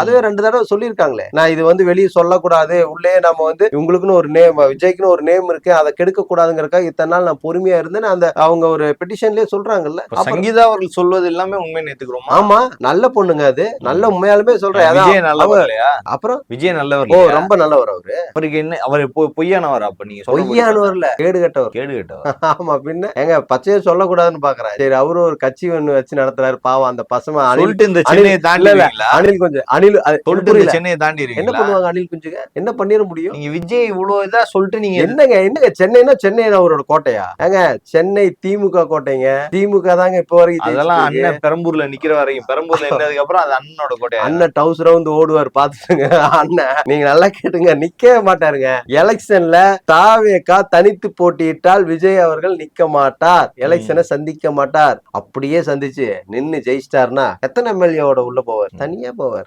அதுவே 2 தடவை சொல்லியிருக்காங்களே. நான் இது வந்து வெளிய சொல்லக்கூடாது. உள்ளே நம்ம வந்து உங்களுக்குன்னு ஒரு நேம், விஜய்க்குன்னு ஒரு நேம் இருக்கு. அத கெடுக்க கூடாதுங்கறதுக்காக இத்தன நாள் நான் பொறுமையா இருந்தேன்னு அந்த அவங்க ஒரு பெட்டிஷன்லயே சொல்றாங்கல்ல. சங்கீதா அவர்கள் சொல்வது எல்லாமே உண்மைன்னு ஏத்துக்கிறோமா? ஆமா, நல்ல பொண்ணுங்க அது. நல்ல உண்மையாலுமே சொல்றேன். விஜய் நல்லவர் இல்லையா? அப்புறம் விஜய் நல்லவர் ஓ இல்லையா? ரொம்ப நல்லவர் அவரு. அவருக்கு என்ன அவர் பொய்யானவரா? அப்ப நீங்க பொய்யானவர் இல்ல, கேடு கெட்டவர். கேடு கெட்டவர். ஆமா பின்ன. ஏங்க பச்சையா சொல்லக்கூடாதுன்னு பாக்குறேன். சரி அவரும் ஒரு கட்சி ஒண்ணு வச்சு நடத்துறாரு. பாவம் அந்த பசங்க சொல்லிட்டு இந்த சென்னையை தாண்டிடுவீங்களா? அணில் கொஞ்சம் அணில் சொல்லிட்டு இந்த சென்னையை என்ன தாண்டிடுவீங்களா? பண்ணுவாங்க அணில் குஞ்சுங்க? என்ன பண்ணிட முடியும்? நீங்க விஜய் இவ்வளவு இதா சொல்லிட்டு நீங்க என்னங்க சென்னைனா சென்னை அவரோட கோட்டையா? ஏங்க சென்னை திமுக கோட்டைங்க. திமுக தாங்க இப்ப வரைக்கும் அதெல்லாம் அண்ணன் பெரம்பூர்ல நிக்கிற வரைக்கும், பெரம்பூர்ல இருந்ததுக்கு அப்புறம் அது அண்ணனோட கோட்டையா? அண்ணன் டவுசர் வந்து ஓடுவார் பாத்துங்க. அண்ணன் நீங்க நல்லா கேட்டுங்க, நிக்கவே மாட்டாருங்க. எலெக்ஷன்ல தாவேகா தனித்து போட்டியிட்டால் விஜய் அவர்கள் நிக்க மாட்டார். எலெக்ஷனை சந்திக்க மாட்டார். அப்படியே சந்திச்சு நின்னு ஜெயிச்சிட்டாருன்னா எத்தனை எம்எல்ஏவோட உள்ள போவார்? தனியா போவார்.